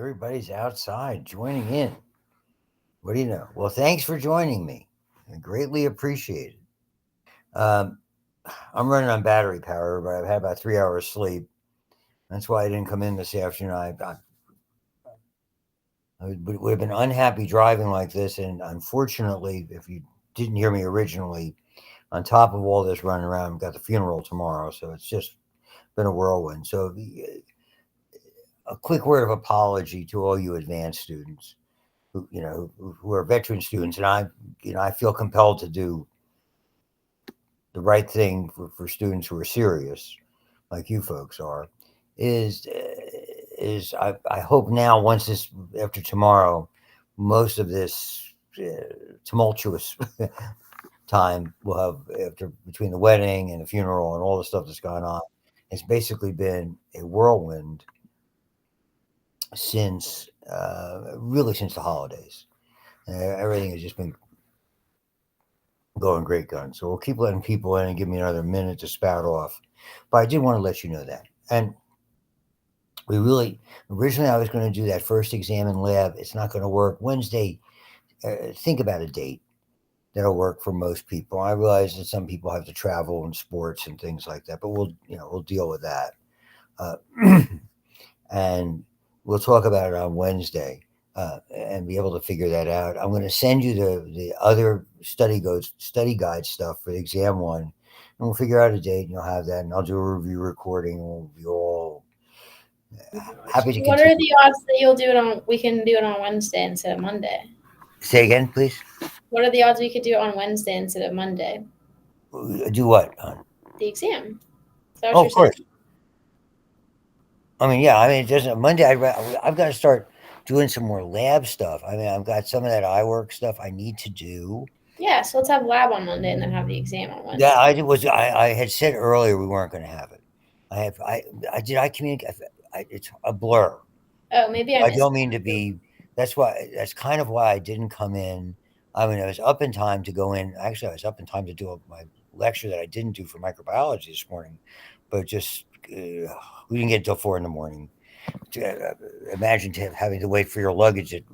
Everybody's outside joining in. What do you know? Well, thanks for joining me. I greatly appreciate it. Um, I'm running on battery power, but I've had about 3 hours sleep. That's why I didn't come in this afternoon. I would have been unhappy driving like this. And unfortunately, if you didn't hear me originally, on top of all this running around, I've got the funeral tomorrow. So it's just been a whirlwind. So a quick word of apology to all you advanced students who are veteran students, and I feel compelled to do the right thing for students who are serious, like you folks are. Is I hope now once this after tomorrow, most of this tumultuous time will have after between the wedding and the funeral and all the stuff that's gone on. It's basically been a whirlwind since really since the holidays. Everything has just been going great guns. So we'll keep letting people in and give me another minute to spout off. But I did want to let you know that. And we really, originally I was going to do that first exam in lab. It's not going to work. Wednesday, think about a date that'll work for most people. I realize that some people have to travel and sports and things like that, but we'll deal with that. Uh, and we'll talk about it on Wednesday and be able to figure that out. I'm going to send you the other study guide stuff for the exam one, and we'll figure out a date, and you'll have that, and I'll do a review recording, and we'll be all happy to What are continue. the odds that you'll do it on? We can do it on Wednesday instead of Monday. Say again, please. What are the odds we could do it on Wednesday instead of Monday? Do what? The exam. Is that what Oh, you're of saying? course. I mean, yeah. I mean, it doesn't. Monday, I've got to start doing some more lab stuff. I mean, I've got some of that eye work stuff I need to do. Yeah. So let's have lab on Monday and then have the exam on Yeah, Wednesday. I had said earlier we weren't going to have it. I communicate. It's a blur. Oh, maybe I I missed don't mean to be. That's kind of why I didn't come in. I mean, I was up in time to go in. Actually, I was up in time to do my lecture that I didn't do for microbiology this morning, but just we didn't get until 4 in the morning. Imagine having to wait for your luggage at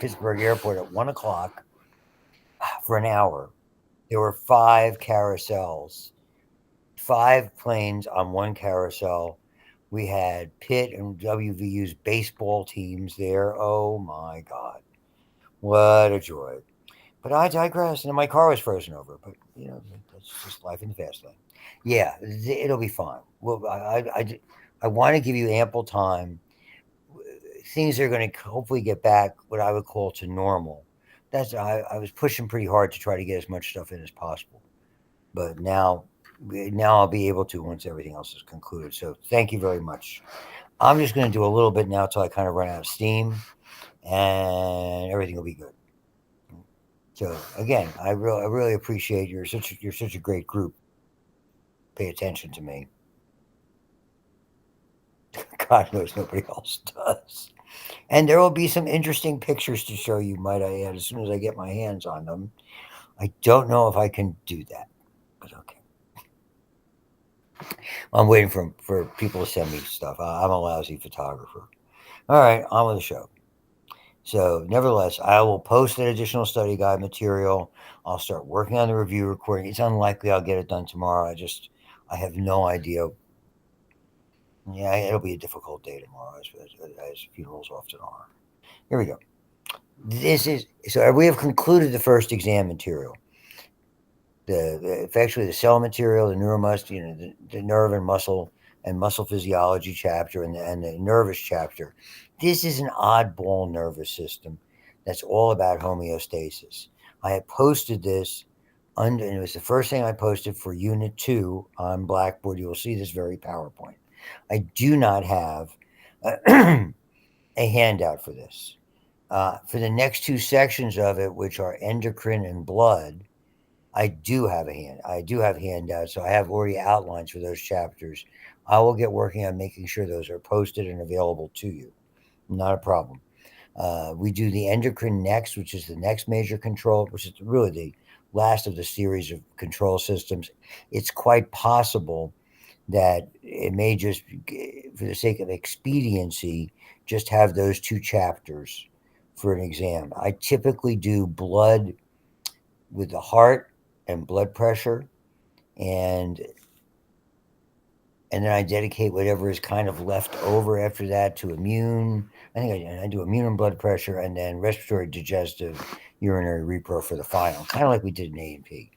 Pittsburgh Airport at 1 o'clock for an hour. There were five carousels, five planes on one carousel. We had Pitt and WVU's baseball teams there. Oh my God. What a joy. But I digress. And my car was frozen over. But, that's just life in the fast lane. Yeah, it'll be fine. Well, I want to give you ample time. Things are going to hopefully get back what I would call to normal. I was pushing pretty hard to try to get as much stuff in as possible. But now I'll be able to once everything else is concluded. So thank you very much. I'm just going to do a little bit now till I kind of run out of steam, and everything will be good. So again, I really appreciate you're such a great group. Pay attention to me. God knows nobody else does. And there will be some interesting pictures to show you, might I add, as soon as I get my hands on them. I don't know if I can do that, but okay. I'm waiting for people to send me stuff. I'm a lousy photographer. All right, on with the show. So, nevertheless, I will post that additional study guide material. I'll start working on the review recording. It's unlikely I'll get it done tomorrow. I have no idea. Yeah, it'll be a difficult day tomorrow, as funerals often are. Here we go. This is so we have concluded the first exam material. Actually the cell material, the neuromus, the nerve and muscle physiology chapter, and the nervous chapter. This is an oddball nervous system that's all about homeostasis. I had posted this under, and it was the first thing I posted for Unit 2 on Blackboard. You will see this very PowerPoint. I do not have a handout for this. For the next two sections of it, which are endocrine and blood, I do have handouts, so I have already outlines for those chapters. I will get working on making sure those are posted and available to you. Not a problem. We do the endocrine next, which is the next major control, which is really the last of the series of control systems. It's quite possible that it may just, for the sake of expediency, just have those two chapters for an exam. I typically do blood with the heart and blood pressure, and and then I dedicate whatever is kind of left over after that to immune. I do immune and blood pressure, and then respiratory, digestive, urinary, repro for the final, kind of like we did in A&P.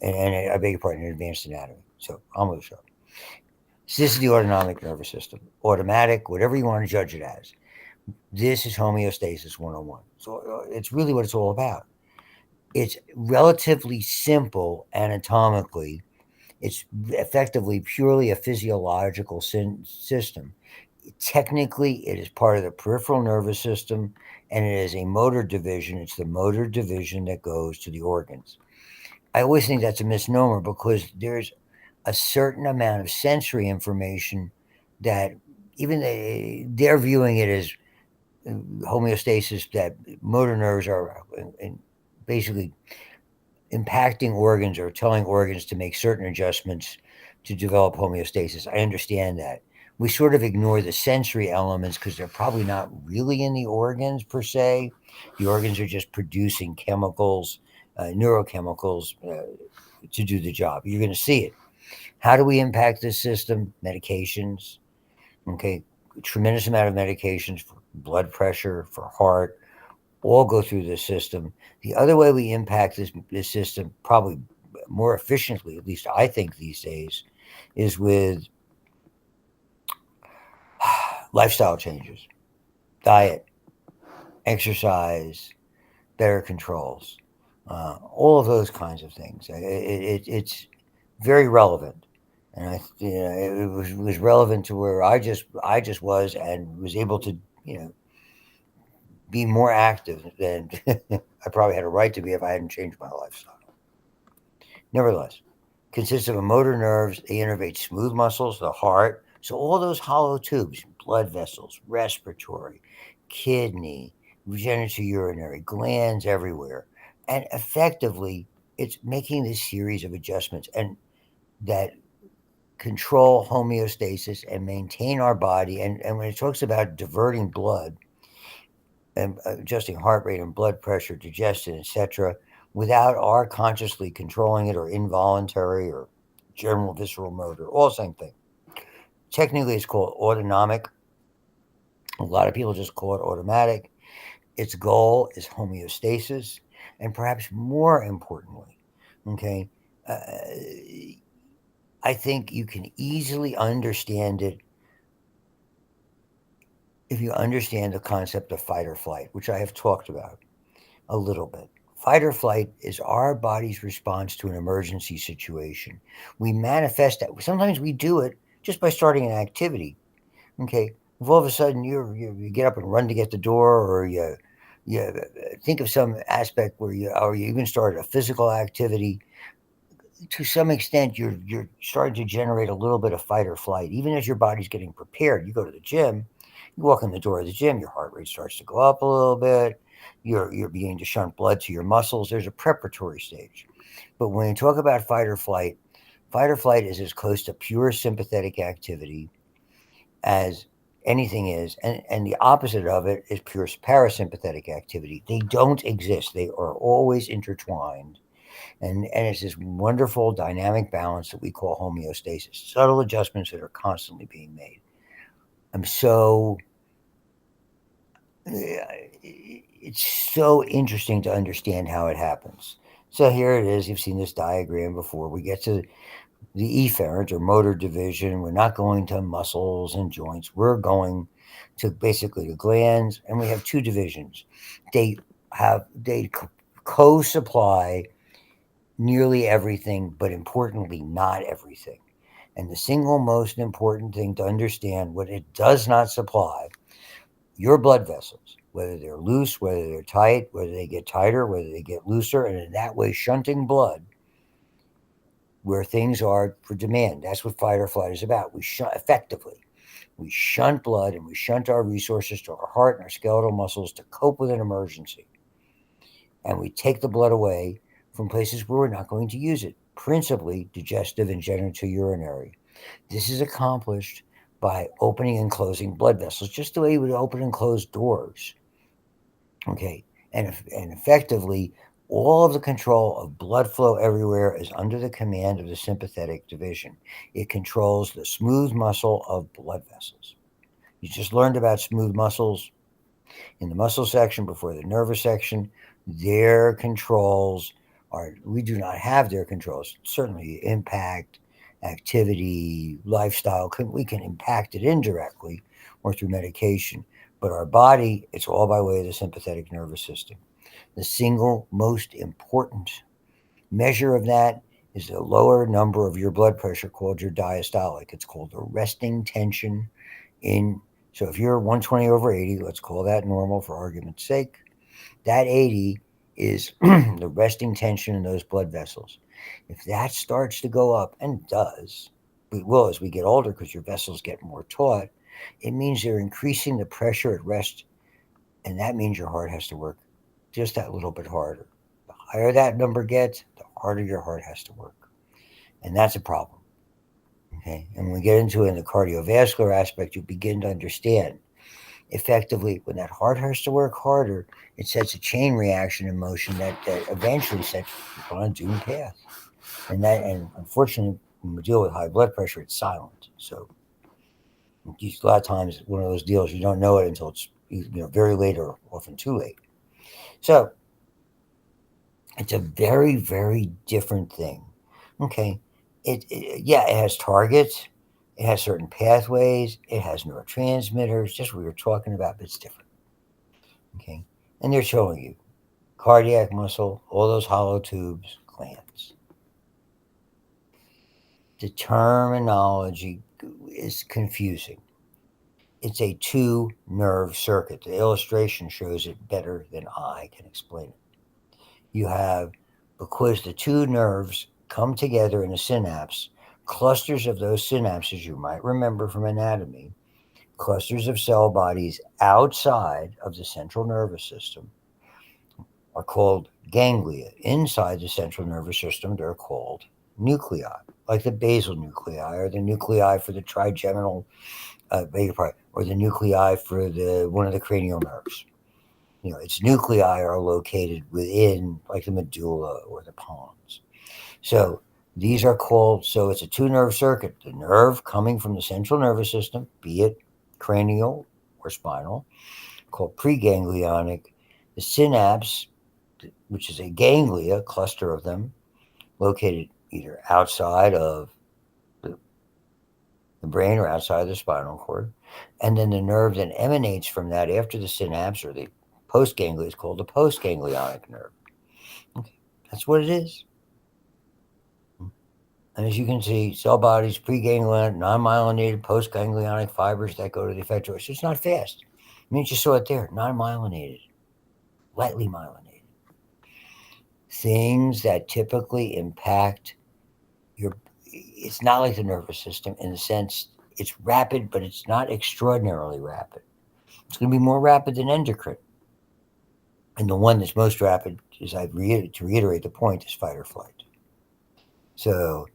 And I beg your pardon, in advanced anatomy. So I'll move show. So this is the autonomic nervous system, automatic, whatever you want to judge it as. This is homeostasis 101. So it's really what it's all about. It's relatively simple anatomically. It's effectively purely a physiological system. Technically, it is part of the peripheral nervous system, and it is a motor division. It's the motor division that goes to the organs. I always think that's a misnomer because there's a certain amount of sensory information that even they're viewing it as homeostasis, that motor nerves are basically impacting organs or telling organs to make certain adjustments to develop homeostasis. I understand that. We sort of ignore the sensory elements because they're probably not really in the organs per se. The organs are just producing chemicals, neurochemicals, to do the job. You're going to see it. How do we impact this system? Medications. Okay, tremendous amount of medications for blood pressure, for heart, all go through this system. The other way we impact this system, probably more efficiently, at least I think these days, is with lifestyle changes, diet, exercise, better controls, all of those kinds of things. It's very relevant, and it was relevant to where I just was and was able to be more active than I probably had a right to be if I hadn't changed my lifestyle. Nevertheless, consists of motor nerves. They innervate smooth muscles, the heart. So all those hollow tubes, blood vessels, respiratory, kidney, regenerative urinary, glands everywhere. And effectively, it's making this series of adjustments and that control homeostasis and maintain our body. And when it talks about diverting blood, and adjusting heart rate and blood pressure, digestion, etc., without our consciously controlling it or involuntary or general visceral motor, all the same thing. Technically, it's called autonomic. A lot of people just call it automatic. Its goal is homeostasis, and perhaps more importantly, okay, uh, I think you can easily understand it if you understand the concept of fight or flight, which I have talked about a little bit. Fight or flight is our body's response to an emergency situation. We manifest that. Sometimes we do it just by starting an activity. Okay, if all of a sudden you get up and run to get the door, or you think of some aspect where you even started a physical activity, to some extent you're starting to generate a little bit of fight or flight. Even as your body's getting prepared, you go to the gym, you walk in the door of the gym, your heart rate starts to go up a little bit. You're beginning to shunt blood to your muscles. There's a preparatory stage. But when you talk about fight or flight is as close to pure sympathetic activity as anything is, and the opposite of it is pure parasympathetic activity. They don't exist. They are always intertwined, and it's this wonderful dynamic balance that we call homeostasis. Subtle adjustments that are constantly being made. I'm so it's so interesting to understand how it happens. So here it is. You've seen this diagram before. We get to the efferent or motor division. We're not going to muscles and joints. We're going to basically the glands, and we have two divisions. They co-supply nearly everything, but importantly, not everything. And the single most important thing to understand, what it does not supply, your blood vessels, whether they're loose, whether they're tight, whether they get tighter, whether they get looser, and in that way shunting blood where things are for demand. That's what fight or flight is about. We shunt effectively. We shunt blood and we shunt our resources to our heart and our skeletal muscles to cope with an emergency. And we take the blood away from places where we're not going to use it, principally digestive and genitourinary. This is accomplished by opening and closing blood vessels, just the way you would open and close doors. Okay, and effectively, all of the control of blood flow everywhere is under the command of the sympathetic division. It controls the smooth muscle of blood vessels. You just learned about smooth muscles in the muscle section before the nervous section. Their controls are, we do not have their controls. Certainly, impact, activity, lifestyle, we can impact it indirectly or through medication. But our body, it's all by way of the sympathetic nervous system. The single most important measure of that is the lower number of your blood pressure called your diastolic. It's called the resting tension in. So if you're 120 over 80, let's call that normal for argument's sake. That 80 is the resting tension in those blood vessels. If that starts to go up, and it does, we will as we get older because your vessels get more taut, it means they're increasing the pressure at rest, and that means your heart has to work just that little bit harder. The higher that number gets, the harder your heart has to work. And that's a problem. Okay. And when we get into it in the cardiovascular aspect, you begin to understand effectively when that heart has to work harder, it sets a chain reaction in motion that eventually sets people on a doomed path. And unfortunately, when we deal with high blood pressure, it's silent. So a lot of times, one of those deals you don't know it until it's very late or often too late. So it's a very very different thing. Okay, yeah, it has targets, it has certain pathways, it has neurotransmitters, just what we were talking about, but it's different. Okay, and they're showing you cardiac muscle, all those hollow tubes, glands. The terminology is confusing. It's a two nerve circuit. The illustration shows it better than I can explain it. You have, because the two nerves come together in a synapse, clusters of those synapses, you might remember from anatomy, clusters of cell bodies outside of the central nervous system are called ganglia. Inside the central nervous system, they're called nuclei, like the basal nuclei or the nuclei for the trigeminal, or the nuclei for the one of the cranial nerves. Its nuclei are located within, like the medulla or the pons. So these are called. So it's a two nerve circuit. The nerve coming from the central nervous system, be it cranial or spinal, called preganglionic. The synapse, which is a ganglia, cluster of them, located either outside of the, the brain or outside of the spinal cord. And then the nerve that emanates from that after the synapse or the postganglia is called the postganglionic nerve. Okay. That's what it is. And as you can see, cell bodies, preganglionic, non-myelinated, postganglionic fibers that go to the effector. So it's not fast. I mean, you saw it there, non-myelinated, lightly myelinated. Things that typically impact your, it's not like the nervous system in the sense it's rapid, but it's not extraordinarily rapid. It's going to be more rapid than endocrine. And the one that's most rapid is, to reiterate the point, is fight or flight. So,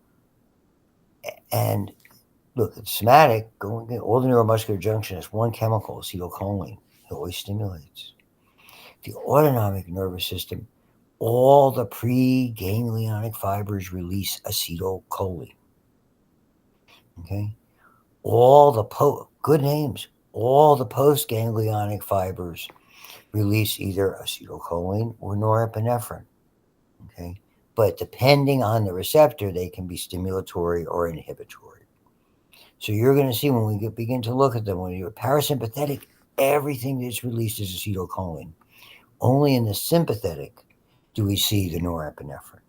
and look, it's somatic, all the neuromuscular junction is one chemical, acetylcholine. It always stimulates. The autonomic nervous system, all the preganglionic fibers release acetylcholine. Okay? All the good names, all the postganglionic fibers release either acetylcholine or norepinephrine. Okay? But depending on the receptor, they can be stimulatory or inhibitory. So you're going to see when we begin to look at them, when you're parasympathetic, everything that's released is acetylcholine. Only in the sympathetic do we see the norepinephrine.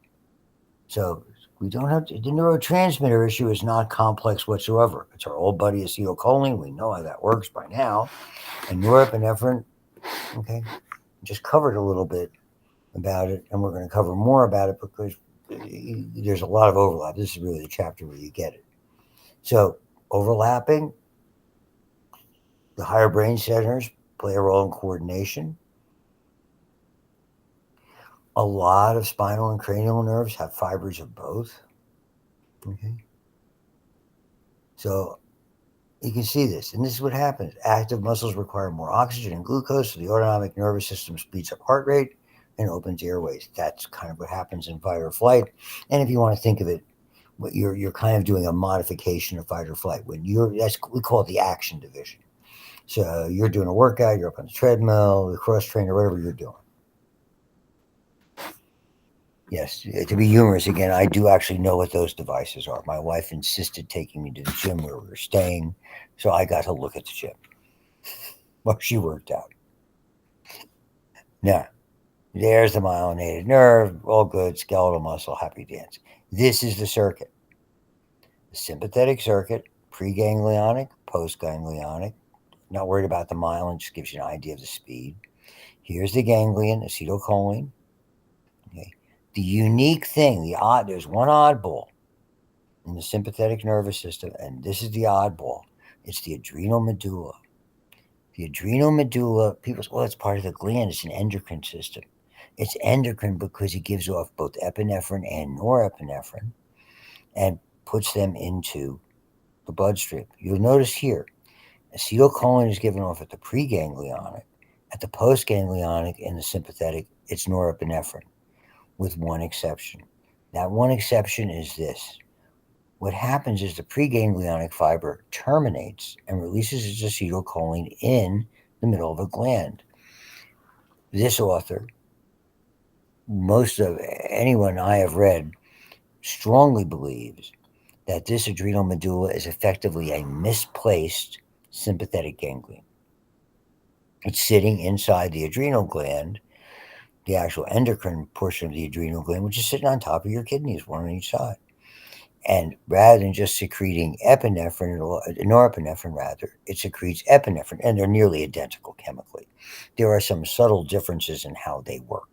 So we don't have to, the neurotransmitter issue is not complex whatsoever. It's our old buddy acetylcholine. We know how that works by now. And norepinephrine, okay, just covered a little bit about it, and we're going to cover more about it because there's a lot of overlap. This is really the chapter where you get it. So overlapping, the higher brain centers play a role in coordination. A lot of spinal and cranial nerves have fibers of both. Okay. So you can see this, and this is what happens. Active muscles require more oxygen and glucose, so the autonomic nervous system speeds up heart rate and opens airways. That's kind of what happens in fight or flight. And if you want to think of it, what you're kind of doing a modification of fight or flight when you're that's we call it the action division. So you're doing a workout, you're up on the treadmill, the cross trainer, whatever you're doing. Yes, to be humorous again, I do actually know what those devices are. My wife insisted taking me to the gym where we were staying, so I got to look at the gym while she worked out. Now, there's the myelinated nerve, all good, skeletal muscle, happy dance. This is the circuit. The sympathetic circuit, preganglionic, postganglionic. Not worried about the myelin, just gives you an idea of the speed. Here's the ganglion, acetylcholine. Okay. The unique thing, there's one oddball in the sympathetic nervous system, and this is the oddball. It's the adrenal medulla. The adrenal medulla, people say, well, it's part of the gland, it's an endocrine system. It's endocrine because it gives off both epinephrine and norepinephrine and puts them into the bloodstream. You'll notice here, acetylcholine is given off at the preganglionic, at the postganglionic, and the sympathetic, it's norepinephrine, with one exception. That one exception is this. What happens is the preganglionic fiber terminates and releases its acetylcholine in the middle of a gland. This author, most of anyone I have read, strongly believes that this adrenal medulla is effectively a misplaced sympathetic ganglion. It's sitting inside the adrenal gland, the actual endocrine portion of the adrenal gland, which is sitting on top of your kidneys, one on each side. And rather than just secreting epinephrine or norepinephrine, rather, it secretes epinephrine, and they're nearly identical chemically. There are some subtle differences in how they work.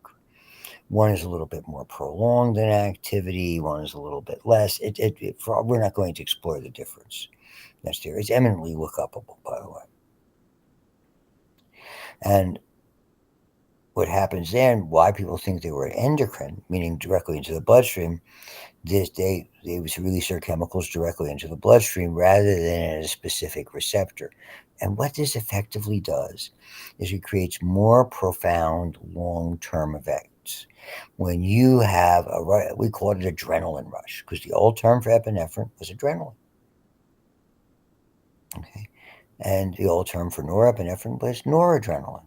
One is a little bit more prolonged in activity, one is a little bit less. We're not going to explore the difference. That's there. It's eminently look upable, by the way. And what happens then, why people think they were endocrine, meaning directly into the bloodstream, they release their chemicals directly into the bloodstream rather than at a specific receptor. And what this effectively does is it creates more profound long-term effects. When you have we call it an adrenaline rush because the old term for epinephrine was adrenaline. Okay, and the old term for norepinephrine was noradrenaline.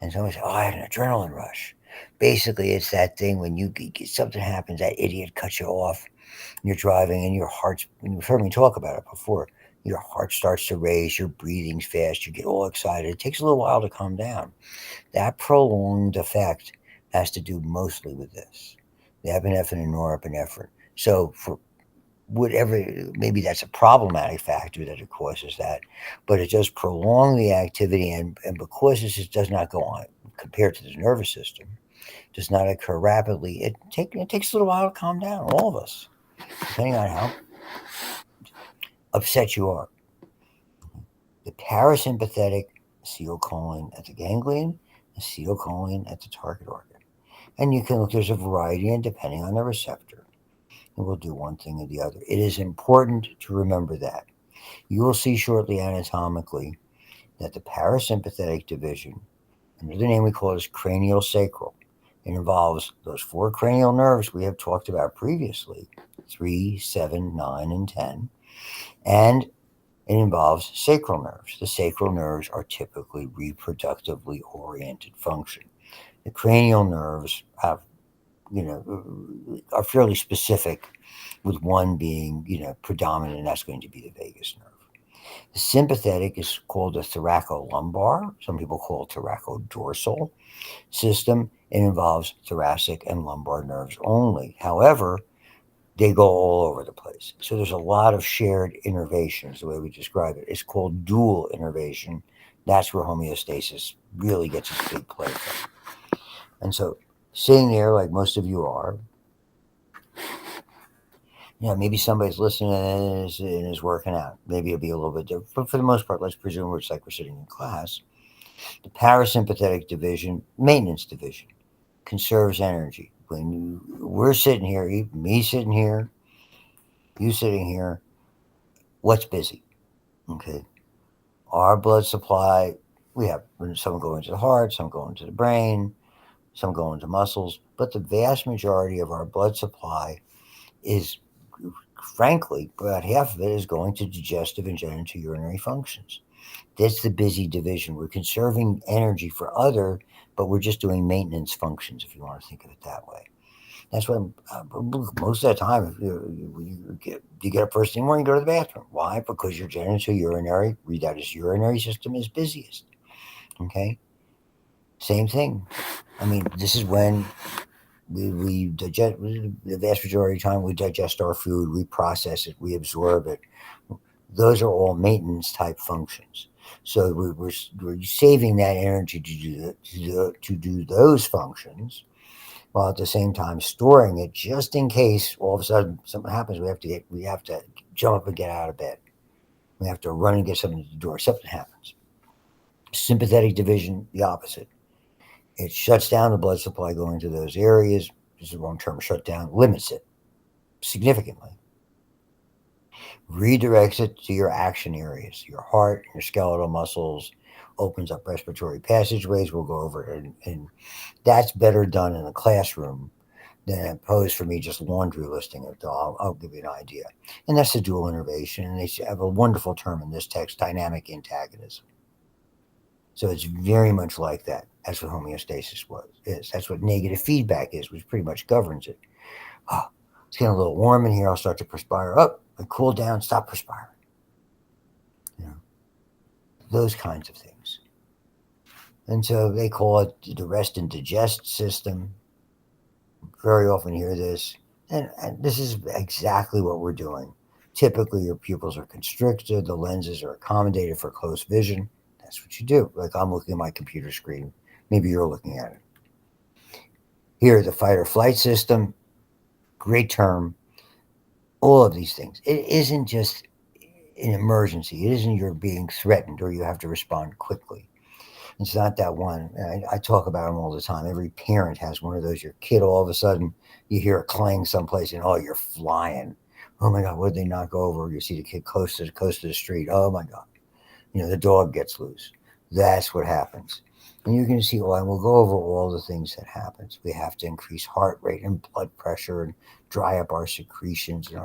And somebody said, "Oh, I had an adrenaline rush." Basically, it's that thing when something happens, that idiot cuts you off, and you're driving, and your heart's. And you've heard me talk about it before. Your heart starts to race, your breathing's fast, you get all excited. It takes a little while to calm down. That prolonged effect has to do mostly with this, the epinephrine and norepinephrine. So for whatever, maybe that's a problematic factor that it causes that, but it does prolong the activity, and because this does not go on compared to the nervous system, does not occur rapidly. It takes a little while to calm down. All of us, depending on how upset you are. The parasympathetic acetylcholine at the ganglion, acetylcholine at the target organ, and you can look. There's a variety, and depending on the receptor, it will do one thing or the other. It is important to remember that. You will see shortly anatomically that the parasympathetic division, another name we call it is cranial sacral. It involves those four cranial nerves we have talked about previously 3, 7, 9, and 10. And it involves sacral nerves. The sacral nerves are typically reproductively oriented function. The cranial nerves have, are fairly specific, with one being, predominant, and that's going to be the vagus nerve. The sympathetic is called the thoracolumbar. Some people call it thoracodorsal system. It involves thoracic and lumbar nerves only. However, they go all over the place. So there's a lot of shared innervations, the way we describe it. It's called dual innervation. That's where homeostasis really gets its big play from. And so sitting there like most of you are, maybe somebody's listening and is working out. Maybe it'll be a little bit different. But for the most part, let's presume it's like we're sitting in class. The parasympathetic division, maintenance division, conserves energy. We're sitting here, me sitting here, you sitting here, What's busy? Okay, our blood supply. We have some go into the heart, some go into the brain, some go into muscles, but the vast majority of our blood supply is, frankly, about half of it is going to digestive and genitourinary functions. That's the busy division. We're conserving energy for other, but we're just doing maintenance functions, if you want to think of it that way. That's what most of the time, if you get up first thing in the morning, you go to the bathroom. Why? Because your genitourinary, read that as urinary system, is busiest. Okay? Same thing. I mean, this is when we digest, the vast majority of the time we digest our food, we process it, we absorb it. Those are all maintenance type functions. So we're saving that energy to do those functions, while at the same time storing it just in case all of a sudden something happens. We have to jump up and get out of bed. We have to run and get something at the door. Something happens. Sympathetic division, the opposite. It shuts down the blood supply going to those areas. This is the wrong term. Shutdown limits it significantly. Redirects it to your action areas, your heart, your skeletal muscles, opens up respiratory passageways. We'll go over it, and that's better done in a classroom than opposed for me just laundry listing it. I'll give you an idea. And that's the dual innervation. And they have a wonderful term in this text, dynamic antagonism. So it's very much like that. That's what homeostasis is. That's what negative feedback is, which pretty much governs it. Oh, it's getting a little warm in here. I'll start to perspire. Up, and cool down. Stop perspiring. You know, those kinds of things. And so they call it the rest and digest system. Very often hear this, and this is exactly what we're doing. Typically, your pupils are constricted, the lenses are accommodated for close vision. That's what you do. Like I'm looking at my computer screen. Maybe you're looking at it. Here, the fight or flight system, great term. All of these things. It isn't just an emergency. It isn't you're being threatened or you have to respond quickly. It's not that one. I talk about them all the time. Every parent has one of those. Your kid, all of a sudden, you hear a clang someplace, and oh, you're flying. Oh my God, what did they knock over? You see the kid close to the street. Oh my God, the dog gets loose. That's what happens. And you're going to see, oh, and we'll go over all the things that happens. We have to increase heart rate and blood pressure and dry up our secretions and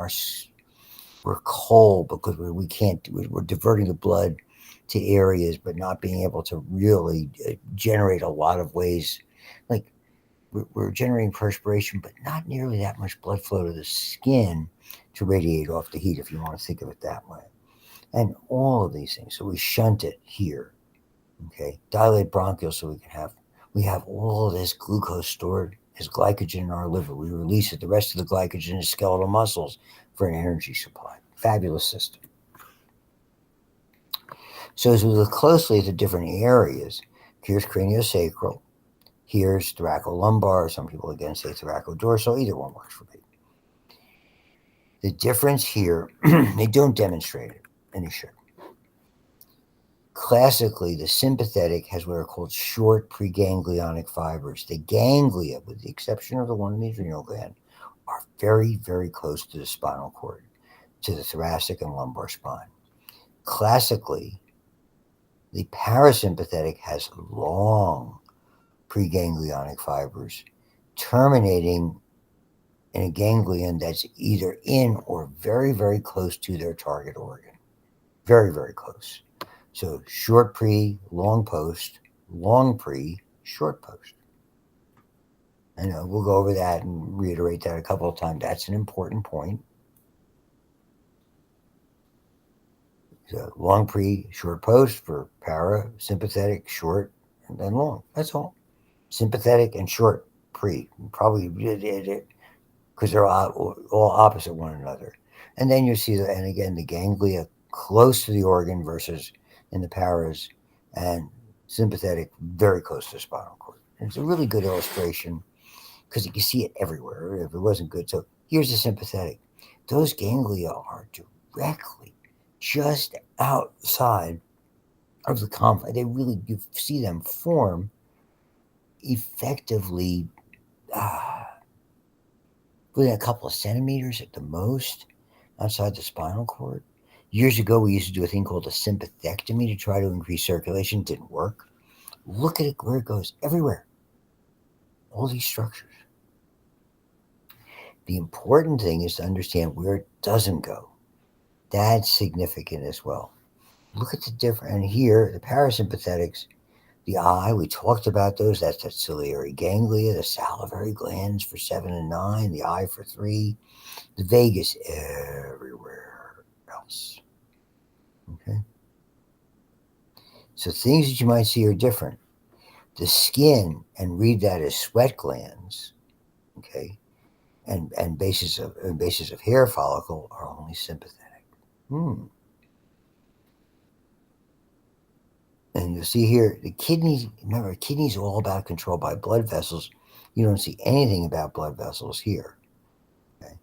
we're cold because we can't. We're diverting the blood to areas, but not being able to really generate a lot of ways. Like we're generating perspiration, but not nearly that much blood flow to the skin to radiate off the heat, if you want to think of it that way. And all of these things. So we shunt it here. Okay, dilate bronchioles so we have all of this glucose stored as glycogen in our liver. We release it. The rest of the glycogen is skeletal muscles for an energy supply. Fabulous system. So as we look closely at the different areas, here's craniosacral, here's thoracolumbar. Some people again say thoracodorsal. Either one works for me. The difference here, they don't demonstrate it, and they should. Classically, the sympathetic has what are called short preganglionic fibers. The ganglia, with the exception of the one in the adrenal gland, are very, very close to the spinal cord, to the thoracic and lumbar spine. Classically, the parasympathetic has long preganglionic fibers terminating in a ganglion that's either in or very, very close to their target organ. Very, very close. So short pre, long pre, short post. I know we'll go over that and reiterate that a couple of times. That's an important point. So long pre, short post for parasympathetic, short, and then long. That's all. Sympathetic and short pre. Probably because they're all opposite one another. And then you see and again, the ganglia close to the organ versus in the paras, and sympathetic very close to the spinal cord. And it's a really good illustration because you can see it everywhere. If it wasn't good, so here's the sympathetic. Those ganglia are directly just outside of the complex. They really, you see them form effectively within a couple of centimeters at the most outside the spinal cord. Years ago, we used to do a thing called a sympathectomy to try to increase circulation. Didn't work. Look at it where it goes everywhere. All these structures. The important thing is to understand where it doesn't go. That's significant as well. Look at the different, and here, the parasympathetics, the eye, we talked about those. That's that ciliary ganglia, the salivary glands for 7 and 9, the eye for 3, the vagus everywhere else. Okay? So things that you might see are different. The skin, and read that as sweat glands, okay, and bases of hair follicle are only sympathetic. Hmm. And you'll see here the kidneys. Remember, kidneys are all about control by blood vessels. You don't see anything about blood vessels here. Okay?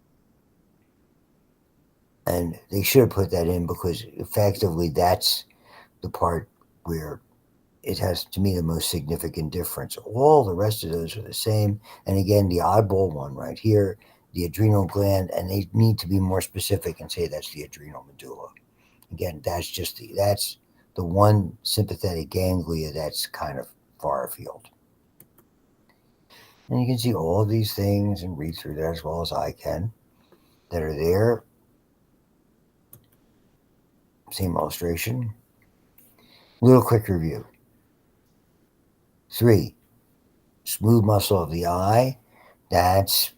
And they should have put that in because effectively that's the part where it has, to me, the most significant difference. All the rest of those are the same. And again, the oddball one right here, the adrenal gland, and they need to be more specific and say that's the adrenal medulla. Again, that's the one sympathetic ganglia that's kind of far afield. And you can see all of these things and read through that as well as I can that are there. Same illustration. Little quick review. 3. Smooth muscle of the eye. That's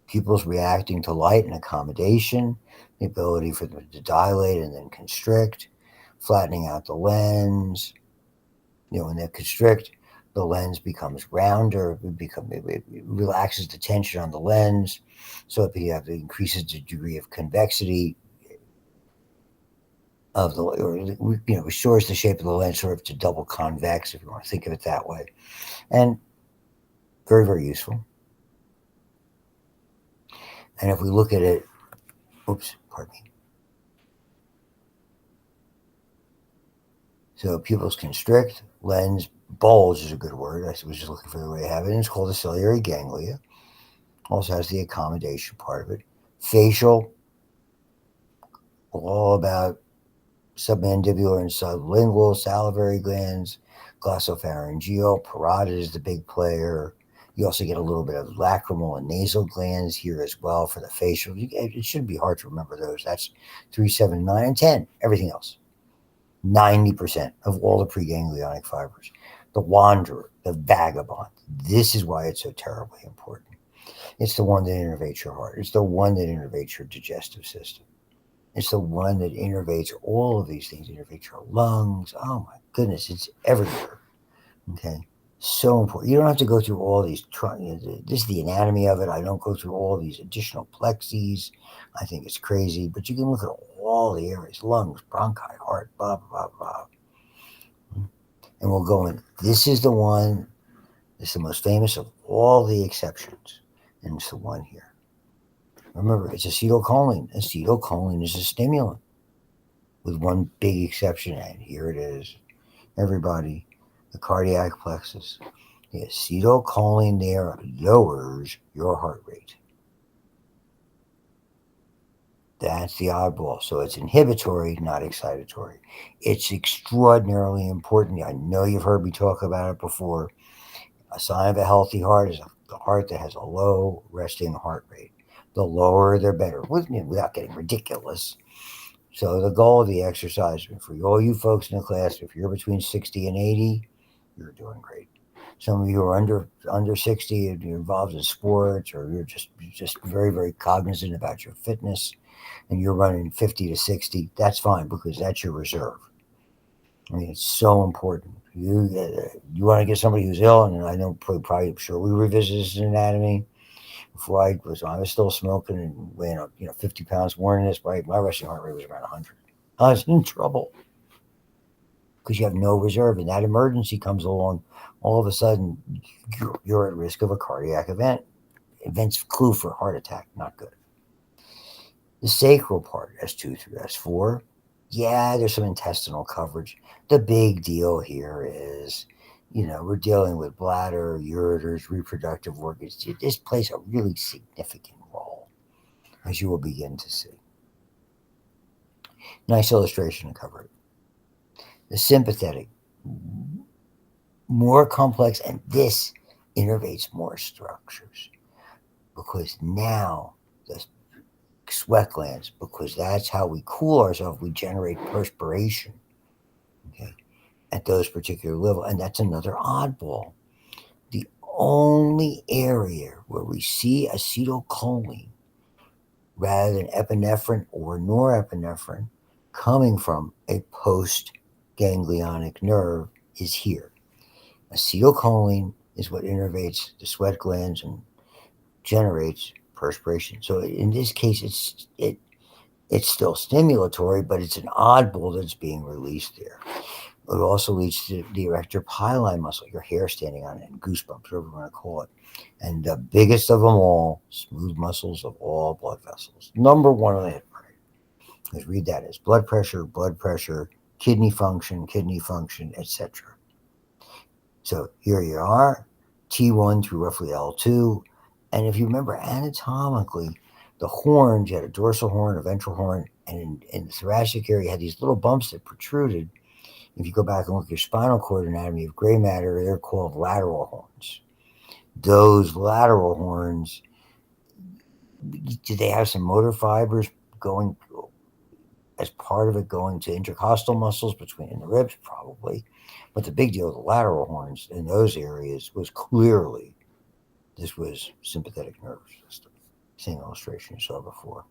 pupils reacting to light and accommodation, the ability for them to dilate and then constrict, flattening out the lens. When they constrict, the lens becomes rounder. It relaxes the tension on the lens, so it increases the degree of convexity of the, or restores the shape of the lens sort of to double convex, if you want to think of it that way, and very very useful. And if we look at it, oops, pardon me. So pupils constrict, lens bulge is a good word. I was just looking for the way to have it. And it's called the ciliary ganglia. Also has the accommodation part of it. Facial, all about submandibular and sublingual, salivary glands, glossopharyngeal, parotid is the big player. You also get a little bit of lacrimal and nasal glands here as well for the facial. It shouldn't be hard to remember those. That's 3, 7, 9, and 10. Everything else. 90% of all the preganglionic fibers. The wanderer, the vagabond. This is why it's so terribly important. It's the one that innervates your heart. It's the one that innervates your digestive system. It's the one that innervates all of these things, innervates your lungs. Oh my goodness, it's everywhere. Okay. So important. You don't have to go through all these. This is the anatomy of it. I don't go through all these additional plexes. I think it's crazy, but you can look at all the areas: lungs, bronchi, heart, blah blah blah blah. And we'll go in. This is the one. This is the most famous of all the exceptions, and it's the one here. Remember, it's acetylcholine. Acetylcholine is a stimulant, with one big exception, and here it is. Everybody, the cardiac plexus. The acetylcholine there lowers your heart rate. That's the oddball. So it's inhibitory, not excitatory. It's extraordinarily important. I know you've heard me talk about it before. A sign of a healthy heart is a heart that has a low resting heart rate. The lower, the better, without getting ridiculous. So the goal of the exercise for all you folks in the class, if you're between 60 and 80, you're doing great. Some of you are under 60 and you're involved in sports, or you're just very very cognizant about your fitness, and you're running 50 to 60. That's fine because that's your reserve. I mean, it's so important. You want to get somebody who's ill, and I know probably I'm sure we revisit this in anatomy. Before I was still smoking and weighing 50 pounds more than this. My resting heart rate was around 100. I was in trouble because you have no reserve, and that emergency comes along. All of a sudden, you're at risk of a cardiac event. Events clue for heart attack, not good. The sacral part, S2 through S4, yeah, there's some intestinal coverage. The big deal here is, we're dealing with bladder, ureters, reproductive organs. This plays a really significant role, as you will begin to see. Nice illustration to cover it. The sympathetic, more complex, and this innervates more structures because now the sweat glands, because that's how we cool ourselves, we generate perspiration, okay, at those particular level, and that's another oddball. The only area where we see acetylcholine rather than epinephrine or norepinephrine coming from a post ganglionic nerve is here. Acetylcholine is what innervates the sweat glands and generates perspiration. So in this case, it's still stimulatory, but it's an oddball that's being released there. It also leads to the erector pili muscle, your hair standing on it, and goosebumps, whatever you want to call it. And the biggest of them all, smooth muscles of all blood vessels. Number one on the hit parade. Let's read that as blood pressure, kidney function, etc. So here you are, T1 through roughly L2. And if you remember anatomically, the horns, you had a dorsal horn, a ventral horn, and in the thoracic area, you had these little bumps that protruded. If you go back and look at your spinal cord anatomy of gray matter, they're called lateral horns. Those lateral horns, did they have some motor fibers going as part of it going to intercostal muscles between in the ribs? Probably. But the big deal with the lateral horns in those areas was clearly this was sympathetic nervous system. Same illustration you saw before.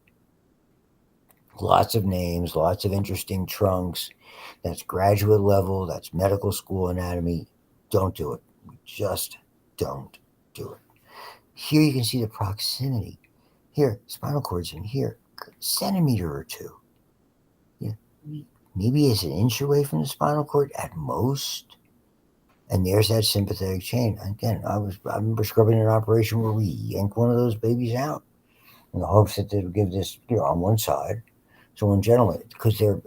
Lots of names, lots of interesting trunks. That's graduate level, that's medical school anatomy. Don't do it. Just don't do it. Here you can see the proximity. Here, spinal cord's in here, centimeter or two. Yeah, maybe it's an inch away from the spinal cord at most. And there's that sympathetic chain. Again, I remember scrubbing an operation where we yanked one of those babies out in the hopes that they would give this, on one side. So in general, because they're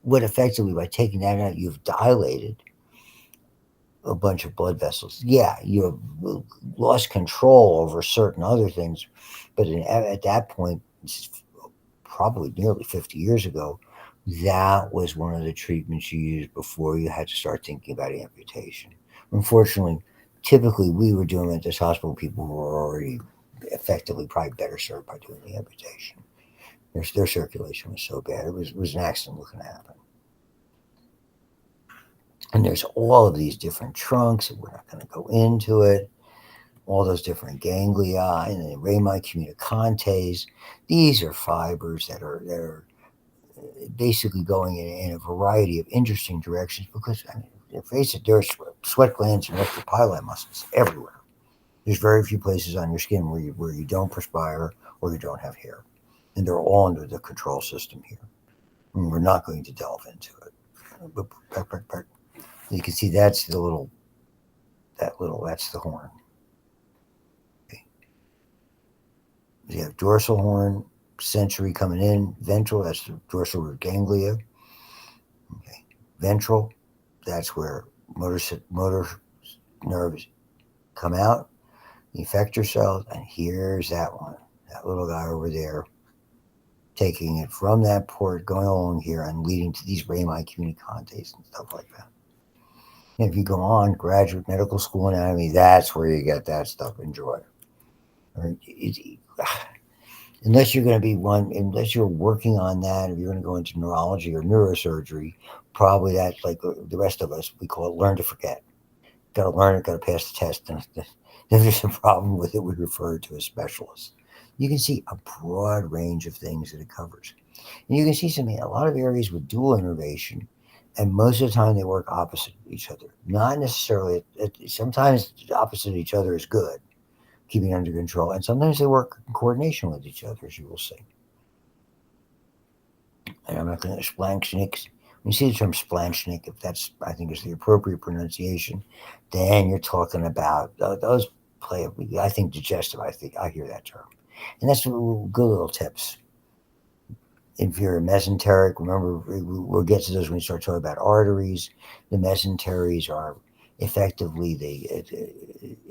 what effectively by taking that out, you've dilated a bunch of blood vessels. Yeah, you have lost control over certain other things, but at that point, probably nearly 50 years ago, that was one of the treatments you used before you had to start thinking about amputation. Unfortunately, typically we were doing it at this hospital, people who were already effectively probably better served by doing the amputation. Their circulation was so bad, it was an accident looking to happen. And there's all of these different trunks, and we're not going to go into it. All those different ganglia and the rami communicantes. These are fibers that are basically going in a variety of interesting directions because, I mean, face it, there's sweat glands and rectal pili muscles everywhere. There's very few places on your skin where you don't perspire or you don't have hair. And they're all under the control system here. And we're not going to delve into it. But you can see that's the horn. Okay. You have dorsal horn, sensory coming in, ventral, that's the dorsal root ganglia. Okay. Ventral, that's where motor nerves come out, the effector cells, and here's that one, that little guy over there, taking it from that port, going along here, and leading to these rami communicantes and stuff like that. And if you go on graduate medical school anatomy, that's where you get that stuff. Enjoy. Right? Unless you're going to be unless you're working on that, if you're going to go into neurology or neurosurgery, probably that's like the rest of us, we call it learn to forget. Got to learn it, got to pass the test. And if there's a problem with it, we refer to a specialist. You can see a broad range of things that it covers. And you can see a lot of areas with dual innervation, and most of the time they work opposite each other. Not necessarily, sometimes opposite each other is good, keeping it under control, and sometimes they work in coordination with each other, as you will see. And I'm not going to splanchnick. When you see the term splanchnick, if that's, I think, is the appropriate pronunciation, then you're talking about those play. I think digestive. I think I hear that term, and that's good little tips. Inferior mesenteric. Remember, we'll get to those when we start talking about arteries. The mesenteries are effectively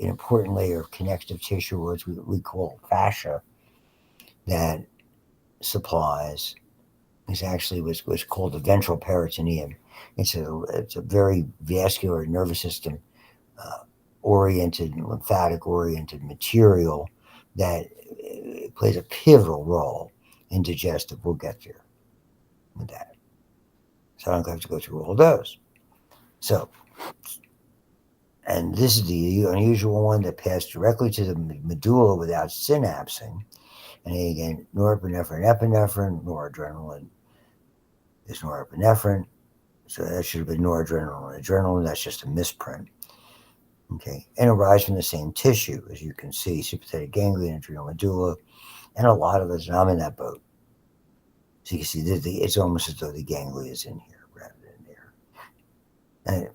an important layer of connective tissue, which we call fascia, that supplies Is actually what's called the ventral peritoneum. It's a very vascular nervous system oriented, lymphatic oriented material that plays a pivotal role in digestive. We'll get there with that. So I don't have to go through all those. So, and this is the unusual one that passed directly to the medulla without synapsing. And again, norepinephrine, epinephrine, noradrenaline is norepinephrine. So that should have been noradrenaline. Adrenaline, that's just a misprint. Okay, and arise from the same tissue, as you can see, sympathetic ganglion, adrenal medulla, and a lot of us, and I'm in that boat. So you can see, it's almost as though the ganglia is in here rather than there. And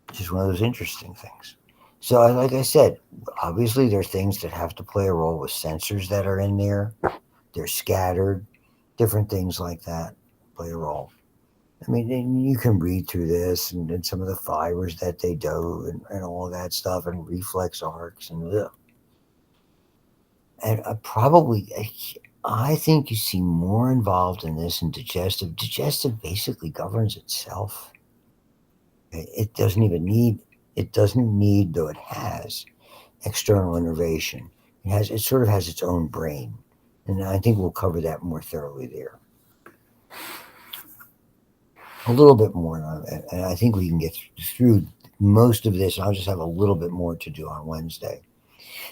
it's just one of those interesting things. So, like I said, obviously there's things that have to play a role with sensors that are in there. They're scattered, different things like that play a role. I mean, and you can read through this and some of the fibers that they do and all of that stuff and reflex arcs and ugh. And I think you see more involved in this in digestive. Digestive basically governs itself. It doesn't even need. It doesn't need, though it has external innervation. It sort of has its own brain, and I think we'll cover that more thoroughly there. A little bit more, and I think we can get through most of this. I'll just have a little bit more to do on Wednesday.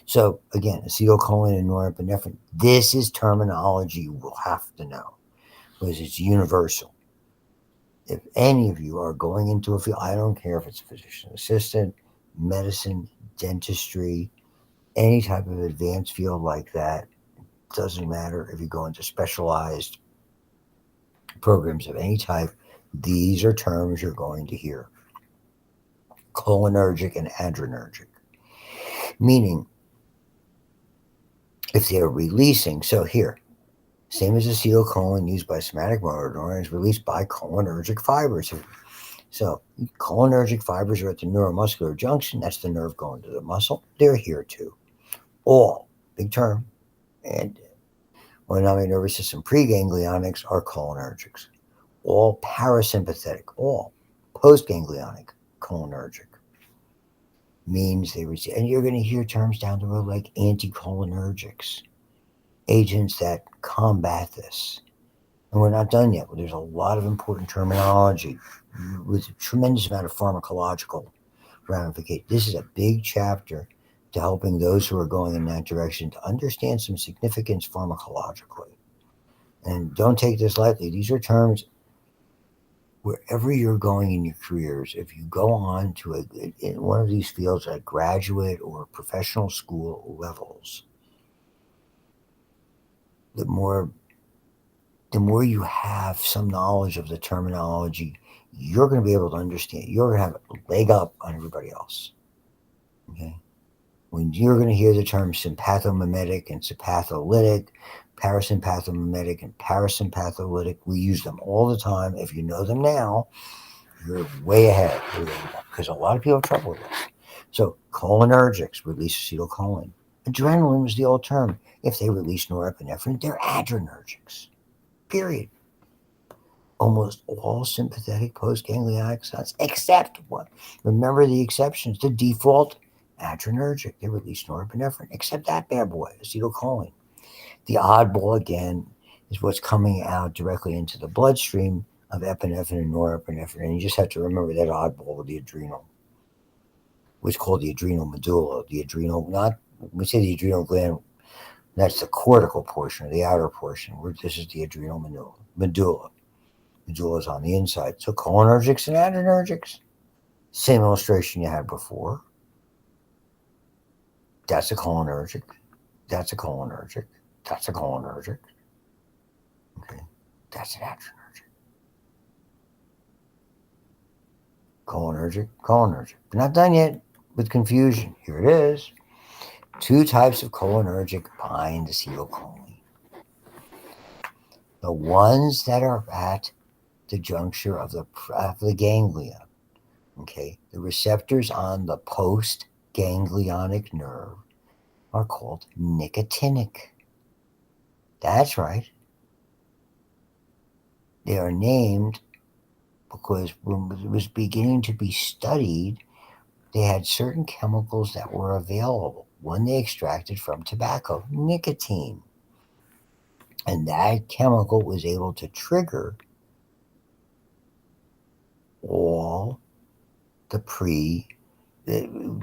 So again, acetylcholine and norepinephrine. This is terminology you will have to know because it's universal. If any of you are going into a field, I don't care if it's a physician assistant, medicine, dentistry, any type of advanced field like that, doesn't matter if you go into specialized programs of any type, these are terms you're going to hear. Cholinergic and adrenergic. Meaning, if they're releasing, so here, same as acetylcholine used by somatic motor neurons, released by cholinergic fibers. So cholinergic fibers are at the neuromuscular junction. That's the nerve going to the muscle. They're here too. All, big term, and autonomic nervous system preganglionics are cholinergics. All parasympathetic, all postganglionic cholinergic means they receive. And you're going to hear terms down the road like anticholinergics, agents that combat this. And we're not done yet. There's a lot of important terminology with a tremendous amount of pharmacological ramification. This is a big chapter to helping those who are going in that direction to understand some significance pharmacologically. And don't take this lightly. These are terms wherever you're going in your careers. If you go on to in one of these fields at graduate or professional school levels, the more you have some knowledge of the terminology, you're going to be able to understand. You're going to have a leg up on everybody else. Okay? When you're going to hear the terms sympathomimetic and sympatholytic, parasympathomimetic and parasympatholytic, we use them all the time. If you know them now, you're way ahead because a lot of people have trouble with this. So cholinergics release acetylcholine. Adrenaline was the old term. If they release norepinephrine, they're adrenergics. Period. Almost all sympathetic postganglionic cells, except one. Remember the exceptions. The default adrenergic, they release norepinephrine, except that bad boy, acetylcholine. The oddball again is what's coming out directly into the bloodstream of epinephrine and norepinephrine, and you just have to remember that oddball with the adrenal, what's called the adrenal medulla. The adrenal, not when we say the adrenal gland, that's the cortical portion or the outer portion. This is the adrenal medulla. Medulla is on the inside. So cholinergics and adrenergics. Same illustration you had before. That's a cholinergic. That's a cholinergic. That's a cholinergic. Okay. That's an adrenergic. Cholinergic, cholinergic. We're not done yet with confusion. Here it is. Two types of cholinergic bind acetylcholine. The ones that are at the juncture of the ganglia. Okay. The receptors on the postganglionic nerve are called nicotinic. That's right. They are named because when it was beginning to be studied, they had certain chemicals that were available. One they extracted from tobacco, nicotine. And that chemical was able to trigger all the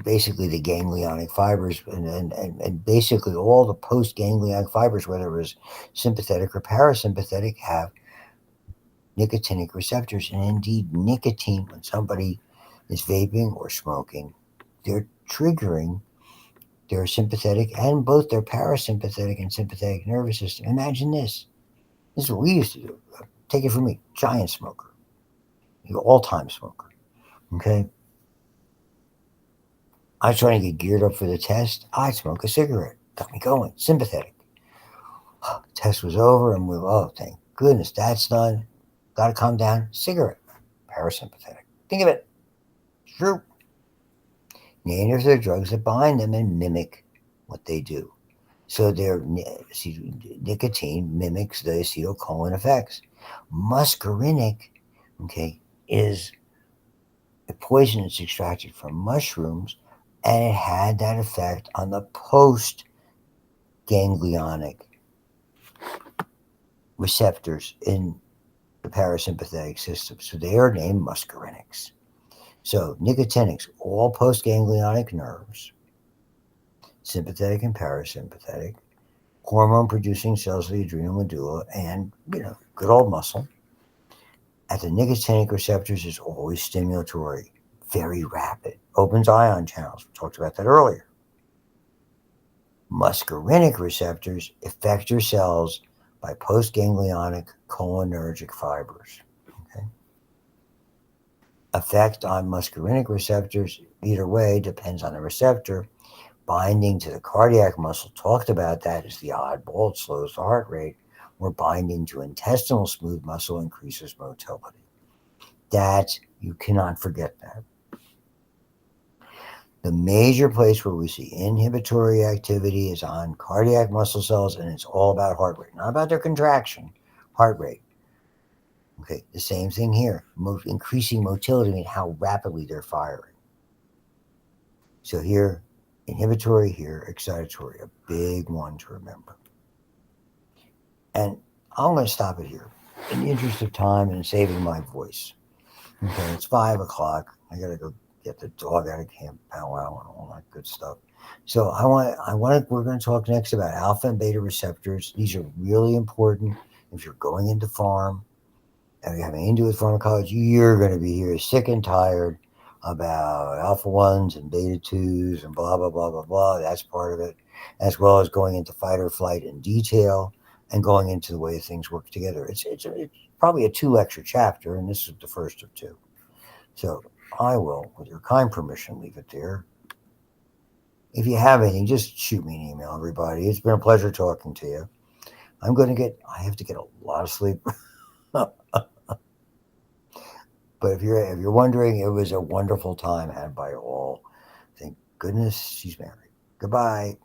basically the ganglionic fibers and basically all the post ganglionic fibers, whether it was sympathetic or parasympathetic, have nicotinic receptors. And indeed, nicotine, when somebody is vaping or smoking, they're triggering their sympathetic and both their parasympathetic and sympathetic nervous system. Imagine this. This is what we used to do. Take it from me, giant smoker, all time smoker. Okay. I was trying to get geared up for the test. I'd smoke a cigarette. Got me going. Sympathetic. Test was over and we, oh, thank goodness that's done. Got to calm down. Cigarette. Parasympathetic. Think of it. It's true. Names are drugs that bind them and mimic what they do. So nicotine mimics the acetylcholine effects. Muscarinic, okay, is a poison that's extracted from mushrooms, and it had that effect on the post ganglionic receptors in the parasympathetic system. So they are named muscarinics. So nicotinics, all postganglionic nerves, sympathetic and parasympathetic, hormone producing cells of the adrenal medulla, and good old muscle. At the nicotinic receptors is always stimulatory, very rapid, opens ion channels. We talked about that earlier. Muscarinic receptors effector cells by postganglionic cholinergic fibers. Okay? Effect on muscarinic receptors, either way, depends on the receptor. Binding to the cardiac muscle, talked about that, is the oddball. It slows the heart rate. Where binding to intestinal smooth muscle increases motility. That, you cannot forget that. The major place where we see inhibitory activity is on cardiac muscle cells, and it's all about heart rate, not about their contraction, heart rate. Okay, the same thing here. Increasing motility means how rapidly they're firing. So here, inhibitory, here, excitatory, a big one to remember. And I'm going to stop it here in the interest of time and saving my voice. Okay, it's 5 o'clock. I got to go get the dog out of camp powwow and all that good stuff. So we're going to talk next about alpha and beta receptors. These are really important if you're going into pharm and you have anything to do with pharmacology. You're going to be here sick and tired about alpha ones and beta twos and blah blah blah blah blah. That's part of it, as well as going into fight or flight in detail and going into the way things work together. It's probably a 2 lecture chapter, and this is the first of 2. So I will, with your kind permission, leave it there. If you have anything, just shoot me an email, everybody. It's been a pleasure talking to you. I have to get a lot of sleep. But if you're wondering, it was a wonderful time had by all. Thank goodness she's married. Goodbye.